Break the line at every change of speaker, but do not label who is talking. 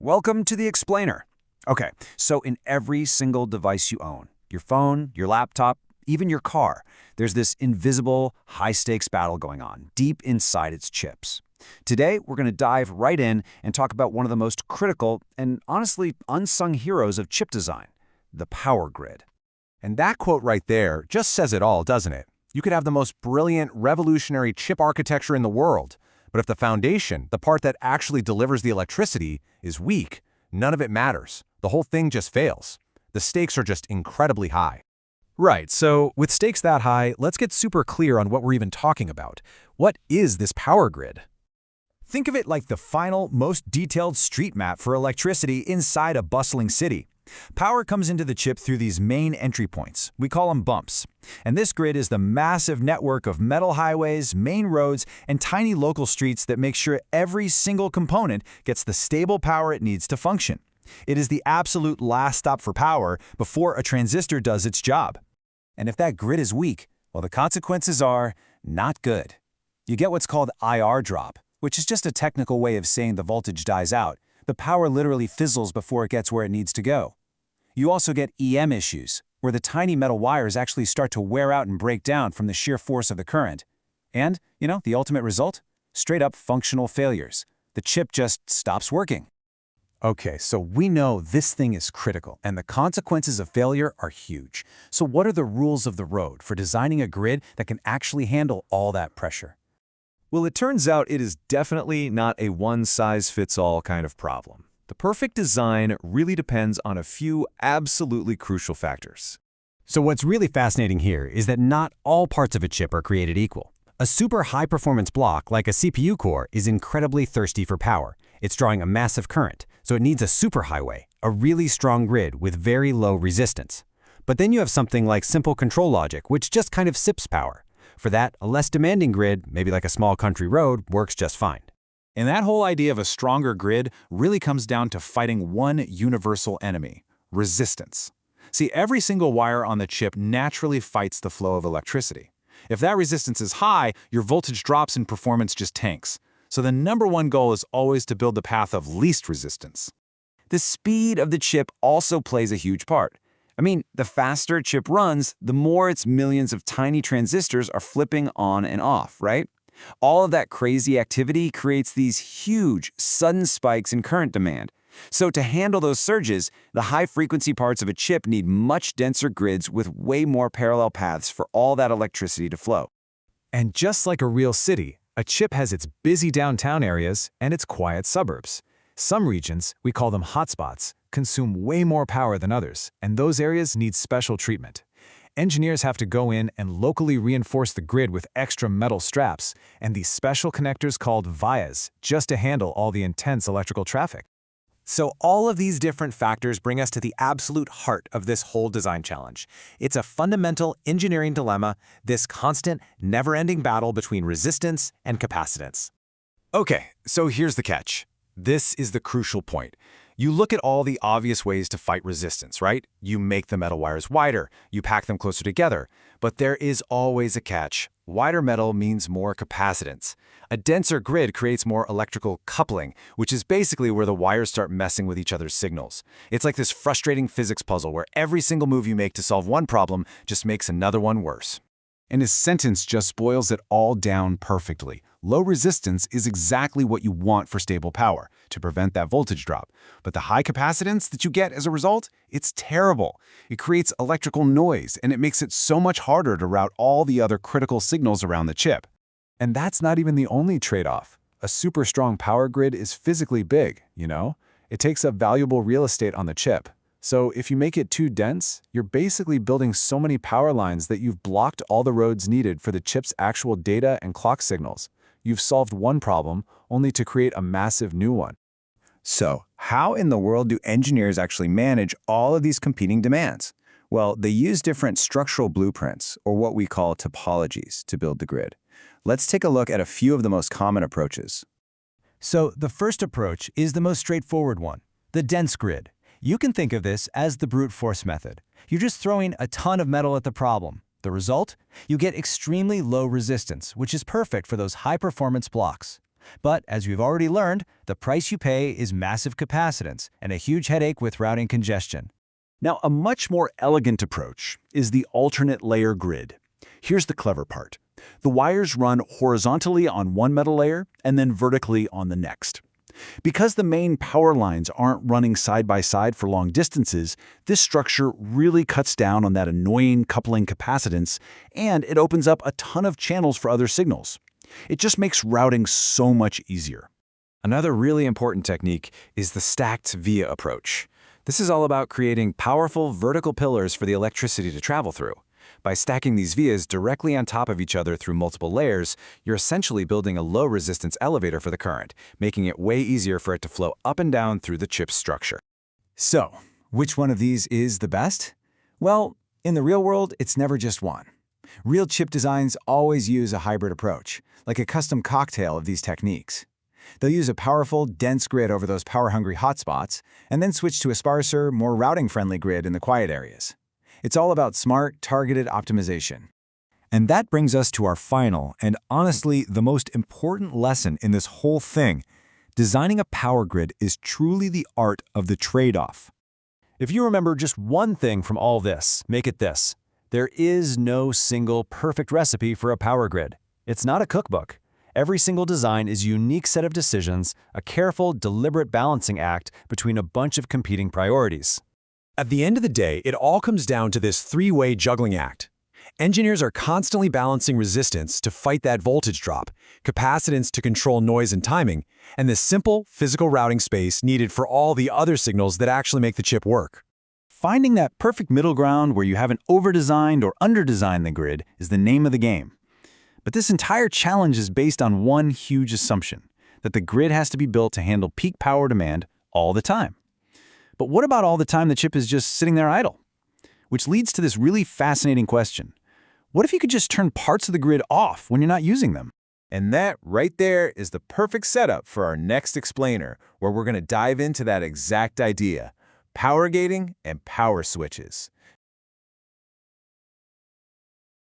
Welcome to the Explainer. Okay, so in every single device you own, your phone, your laptop, even your car, there's this invisible, high-stakes battle going on deep inside its chips. Today, we're going to dive right in and talk about one of the most critical and honestly unsung heroes of chip design, the power grid.
And that quote right there just says it all, doesn't it? You could have the most brilliant, revolutionary chip architecture in the world, but if the foundation, the part that actually delivers the electricity, is weak, none of it matters. The whole thing just fails. The stakes are just incredibly high.
Right, so with stakes that high, let's get super clear on what we're even talking about. What is this power grid?
Think of it like the final, most detailed street map for electricity inside a bustling city. Power comes into the chip through these main entry points. We call them bumps. And this grid is the massive network of metal highways, main roads, and tiny local streets that make sure every single component gets the stable power it needs to function. It is the absolute last stop for power before a transistor does its job. And if that grid is weak, well, the consequences are not good. You get what's called IR drop, which is just a technical way of saying the voltage dies out. The power literally fizzles before it gets where it needs to go. You also get EM issues, where the tiny metal wires actually start to wear out and break down from the sheer force of the current. And, the ultimate result? Straight up functional failures. The chip just stops working.
Okay, so we know this thing is critical, and the consequences of failure are huge. So what are the rules of the road for designing a grid that can actually handle all that pressure?
Well, it turns out it is definitely not a one-size-fits-all kind of problem. The perfect design really depends on a few absolutely crucial factors.
So what's really fascinating here is that not all parts of a chip are created equal. A super high-performance block like a CPU core is incredibly thirsty for power. It's drawing a massive current, so it needs a superhighway, a really strong grid with very low resistance. But then you have something like simple control logic, which just kind of sips power. For that, a less demanding grid, maybe like a small country road, works just fine.
And that whole idea of a stronger grid really comes down to fighting one universal enemy: resistance. See, every single wire on the chip naturally fights the flow of electricity. If that resistance is high, your voltage drops and performance just tanks. So the number one goal is always to build the path of least resistance.
The speed of the chip also plays a huge part. The faster a chip runs, the more its millions of tiny transistors are flipping on and off, right? All of that crazy activity creates these huge, sudden spikes in current demand. So to handle those surges, the high-frequency parts of a chip need much denser grids with way more parallel paths for all that electricity to flow.
And just like a real city, a chip has its busy downtown areas and its quiet suburbs. Some regions, we call them hotspots, consume way more power than others, and those areas need special treatment. Engineers have to go in and locally reinforce the grid with extra metal straps and these special connectors called vias just to handle all the intense electrical traffic. So all of these different factors bring us to the absolute heart of this whole design challenge. It's a fundamental engineering dilemma, this constant, never-ending battle between resistance and capacitance.
Okay, so here's the catch. This is the crucial point. You look at all the obvious ways to fight resistance, right? You make the metal wires wider, you pack them closer together. But there is always a catch. Wider metal means more capacitance. A denser grid creates more electrical coupling, which is basically where the wires start messing with each other's signals. It's like this frustrating physics puzzle where every single move you make to solve one problem just makes another one worse.
And his sentence just boils it all down perfectly. Low resistance is exactly what you want for stable power, to prevent that voltage drop. But the high capacitance that you get as a result, it's terrible. It creates electrical noise, and it makes it so much harder to route all the other critical signals around the chip. And that's not even the only trade-off. A super strong power grid is physically big, It takes up valuable real estate on the chip. So if you make it too dense, you're basically building so many power lines that you've blocked all the roads needed for the chip's actual data and clock signals. You've solved one problem, only to create a massive new one.
So, how in the world do engineers actually manage all of these competing demands? Well, they use different structural blueprints, or what we call topologies, to build the grid. Let's take a look at a few of the most common approaches.
So the first approach is the most straightforward one, the dense grid. You can think of this as the brute force method. You're just throwing a ton of metal at the problem. The result? You get extremely low resistance, which is perfect for those high-performance blocks.
But as we've already learned, the price you pay is massive capacitance and a huge headache with routing congestion.
Now, a much more elegant approach is the alternate layer grid. Here's the clever part. The wires run horizontally on one metal layer and then vertically on the next. Because the main power lines aren't running side by side for long distances, this structure really cuts down on that annoying coupling capacitance, and it opens up a ton of channels for other signals. It just makes routing so much easier.
Another really important technique is the stacked via approach. This is all about creating powerful vertical pillars for the electricity to travel through. By stacking these vias directly on top of each other through multiple layers, you're essentially building a low-resistance elevator for the current, making it way easier for it to flow up and down through the chip's structure.
So, which one of these is the best? Well, in the real world, it's never just one. Real chip designs always use a hybrid approach, like a custom cocktail of these techniques. They'll use a powerful, dense grid over those power-hungry hotspots, and then switch to a sparser, more routing-friendly grid in the quiet areas. It's all about smart, targeted optimization. And that brings us to our final, and honestly, the most important lesson in this whole thing. Designing a power grid is truly the art of the trade-off. If you remember just one thing from all this, make it this. There is no single perfect recipe for a power grid. It's not a cookbook. Every single design is a unique set of decisions, a careful, deliberate balancing act between a bunch of competing priorities.
At the end of the day, it all comes down to this three-way juggling act. Engineers are constantly balancing resistance to fight that voltage drop, capacitance to control noise and timing, and the simple physical routing space needed for all the other signals that actually make the chip work.
Finding that perfect middle ground where you haven't over-designed or under-designed the grid is the name of the game. But this entire challenge is based on one huge assumption, that the grid has to be built to handle peak power demand all the time. But what about all the time the chip is just sitting there idle? Which leads to this really fascinating question. What if you could just turn parts of the grid off when you're not using them?
And that right there is the perfect setup for our next explainer, where we're going to dive into that exact idea, power gating and power switches.